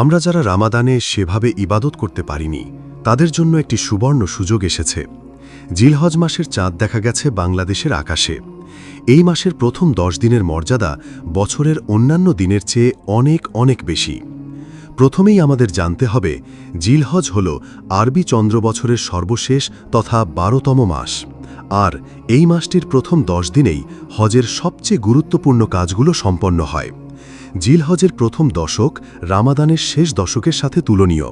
আমরা যারা রামাদানে সেভাবে ইবাদত করতে পারিনি তাদের জন্য একটি সুবর্ণ সুযোগ এসেছে। জিলহজ মাসের চাঁদ দেখা গেছে বাংলাদেশের আকাশে। এই মাসের প্রথম 10 দিনের মর্যাদা বছরের অন্যান্য দিনের চেয়ে অনেক অনেক বেশি। প্রথমেই আমাদের জানতে হবে জিলহজ হল আরবি চন্দ্রবছরের সর্বশেষ তথা 12তম মাস, আর এই মাসটির প্রথম 10 দিনেই হজের সবচেয়ে গুরুত্বপূর্ণ কাজগুলো সম্পন্ন হয়। জিলহজের প্রথম দশক রামাদানের শেষ দশকের সাথে তুলনীয়।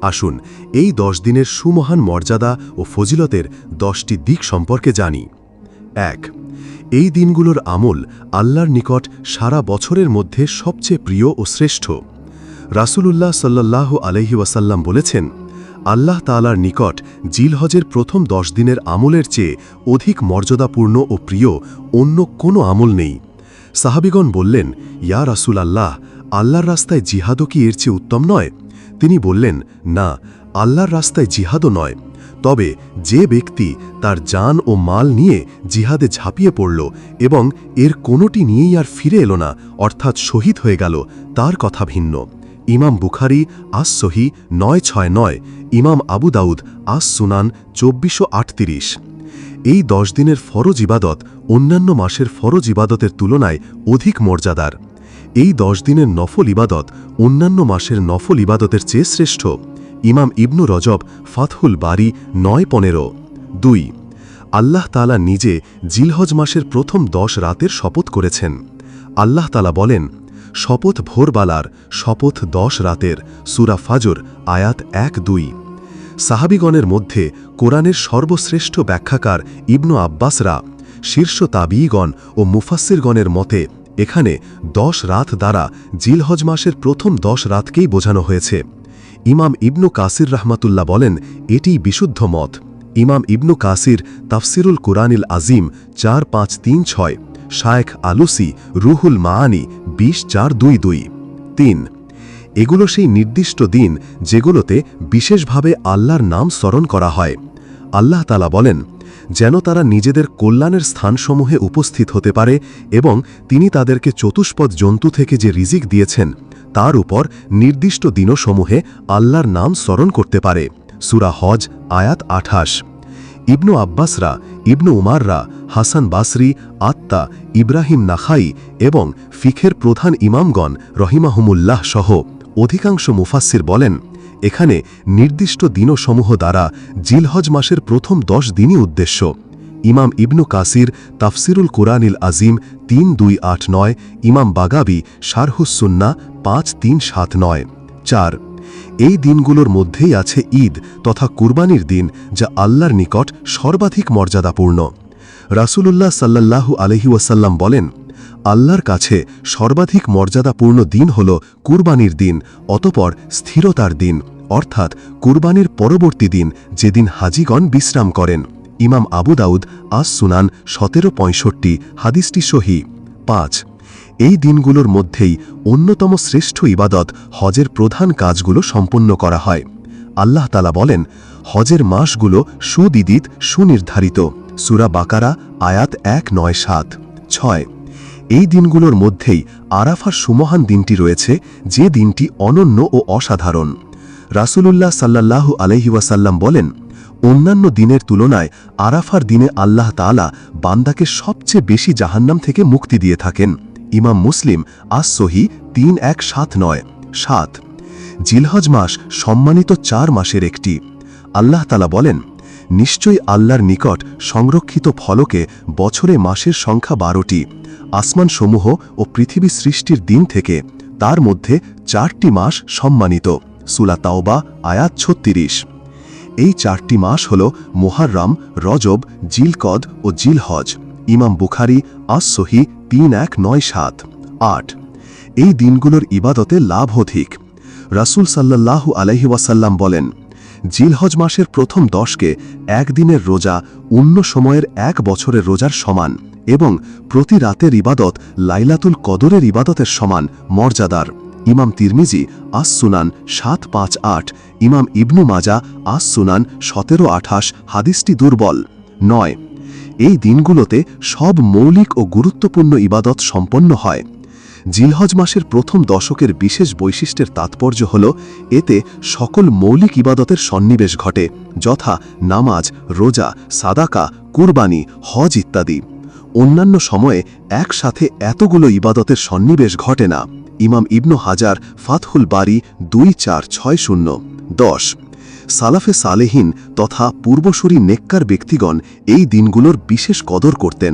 আসুন এই 10 দিনের সুমহান মর্যাদা ও ফজিলতের 10টি দিক সম্পর্কে জানি। 1. এই দিনগুলোর আমল আল্লাহর নিকট সারা বছরের মধ্যে সবচেয়ে প্রিয় ও শ্রেষ্ঠ। রাসূলুল্লাহ সাল্লাল্লাহু আলাইহি ওয়াসাল্লাম বলেছেন, আল্লাহ তাআলার নিকট জিলহজের প্রথম 10 দিনের আমলের চেয়ে অধিক মর্যাদাপূর্ণ ও প্রিয় অন্য কোনো আমল নেই। সাহাবীগণ বললেন, ইয়া রাসূল আল্লাহ, আল্লাহর রাস্তায় জিহাদও কি এর চেয়ে উত্তম নয়? তিনি বললেন, না, আল্লাহর রাস্তায় জিহাদও নয়, তবে যে ব্যক্তি তার জান ও মাল নিয়ে জিহাদে ঝাঁপিয়ে পড়ল এবং এর কোনোটি নিয়েই আর ফিরে এলো না, অর্থাৎ শহীদ হয়ে গেল, তার কথা ভিন্ন। ইমাম বুখারী আস সহি 969, ইমাম আবু দাউদ আস সুনান 2438। এই 10 দিনের ফরজ ইবাদত অন্যান্য মাসের ফরজ ইবাদতের তুলনায় অধিক মর্যাদার। এই 10 দিনের নফল ইবাদত অন্যান্য মাসের নফল ইবাদতের চেয়ে শ্রেষ্ঠ। ইমাম ইবনু রজব ফাতহুল বারি 9:15। 2. আল্লাহ তাআলা নিজে জিলহজ মাসের প্রথম 10 রাতের শপথ করেছেন। আল্লাহ তাআলা বলেন, শপথ ভোরবালার, শপথ 10 রাতের, সূরা ফাজর আয়াত 1-2। সাহাবীগণের মধ্যে কোরআনের সর্বশ্রেষ্ঠ ব্যাখ্যাকার ইবনু আব্বাসরা, শীর্ষ তাবিঈগণ ও মুফাসসিরগণের মতে এখানে 10 রাত দ্বারা জিলহজ মাসের প্রথম 10 রাতকেই বোঝানো হয়েছে। ইমাম ইবনু কাসির রাহমাতুল্লাহ বলেন, এটিই বিশুদ্ধ মত। ইমাম ইবনু কাসির তাফসিরুল কুরআনিল আজিম 4536, শায়েখ আলুসি রুহুল মাআনি 20:422। 3. এগুলো সেই নির্দিষ্ট দিন যেগুলোতে বিশেষভাবে আল্লাহর নাম স্মরণ করা হয়। আল্লাহ তাআলা বলেন, যেন তারা নিজেদের কল্যাণের স্থানসমূহে উপস্থিত হতে পারে এবং তিনি তাদেরকে চতুষ্পদ জন্তু থেকে যে রিজিক দিয়েছেন তার উপর নির্দিষ্ট দিনসমূহে আল্লাহর নাম স্মরণ করতে পারে। সূরা হজ আয়াত 28। ইবনু আব্বাসরা, ইবনু উমাররা, হাসান বাসরি, আত্তা, ইব্রাহিম নাখাই এবং ফিখের প্রধান ইমামগণ রহিমাহুমুল্লাহ সহ অধিকাংশ মুফাসসির বলেন, এখানে নির্দিষ্ট দিনসমূহ দ্বারা জিলহজ মাসের প্রথম 10 দিনই উদ্দেশ্য। ইমাম ইবনু কাসির তাফসিরুল কুরআনিল আজিম 3289, ইমাম বাগাবি শারহুস সুন্নাহ 5379। 4. এই দিনগুলোর মধ্যেই আছে ঈদ তথা কুরবানির দিন, যা আল্লাহর নিকট সর্বাধিক মর্যাদাপূর্ণ। রাসূলুল্লাহ সাল্লাল্লাহু আলাইহি ওয়াসাল্লাম বলেন, আল্লাহর কাছে সর্বাধিক মর্যাদাপূর্ণ দিন হল কুরবানির দিন, অতঃপর স্থিরতার দিন, অর্থাৎ কুরবানির পরবর্তী দিন, যেদিন হাজিগণ বিশ্রাম করেন। ইমাম আবু দাউদ আস সুনান 1765, হাদিসটি সহি। 5. এই দিনগুলোর মধ্যেই অন্যতম শ্রেষ্ঠ ইবাদত হজের প্রধান কাজগুলো সম্পন্ন করা হয়। আল্লাহ তাআলা বলেন, হজের মাসগুলো সুদিদিত, সুনির্ধারিত। সূরা বাকারা আয়াত 197। 6. এই দিনগুলোর মধ্যেই আরাফার সুমহান দিনটি রয়েছে, যে দিনটি অনন্য ও অসাধারণ। রাসূলুল্লাহ সাল্লাল্লাহু আলাইহি ওয়াসাল্লাম বলেন, অন্যান্য দিনের তুলনায় আরাফার দিনে আল্লাহ তাআলা বান্দাকে সবচেয়ে বেশি জাহান্নাম থেকে মুক্তি দিয়ে থাকেন। ইমাম মুসলিম আস সহি 3179। 7. জিলহজ মাস সম্মানিত 4 মাসের একটি। আল্লাহ তাআলা বলেন, নিশ্চয়ই আল্লাহর নিকট সংরক্ষিত ফলকে বছরে মাসের সংখ্যা 12টি। আসমানসমূহ ও পৃথিবী সৃষ্টির দিন থেকে তার মধ্যে 4টি মাস সম্মানিত। সূরা তাওবা আয়াত 36। এই 4টি মাস হল মুহাররম, রজব, জিলকদ ও জিলহজ। ইমাম বুখারী আস সহি 3197। 8. এই দিনগুলোর ইবাদতে লাভ অধিক। রাসূল সাল্লাল্লাহু আলাইহি ওয়াসাল্লাম বলেন, জিলহজ মাসের প্রথম 10কে একদিনের রোজা অন্য সময়ের 1 বছরের রোজার সমান এবং প্রতি রাতের ইবাদত লাইলাতুল কদরের ইবাদতের সমান মর্যাদার। ইমাম তিরমিজি আস সুনান 758, ইমাম ইবনু মাজা আস সুনান 1728, হাদিসটি দুর্বল। 9. এই দিনগুলোতে সব মৌলিক ও গুরুত্বপূর্ণ ইবাদত সম্পন্ন হয়। জিলহজ মাসের প্রথম দশকের বিশেষ বৈশিষ্ট্যের তাৎপর্য হল এতে সকল মৌলিক ইবাদতের সন্নিবেশ ঘটে, যথা নামাজ, রোজা, সাদাকা, কুরবানি, হজ ইত্যাদি। অন্যান্য সময়ে একসাথে এতগুলো ইবাদতের সন্নিবেশ ঘটে না। ইমাম ইবনু হাজার, ফাতহুল বারি 2460। 10 সালাফে সালেহিন তথা পূর্বসূরি নেককার ব্যক্তিগণ এই দিনগুলোর বিশেষ কদর করতেন।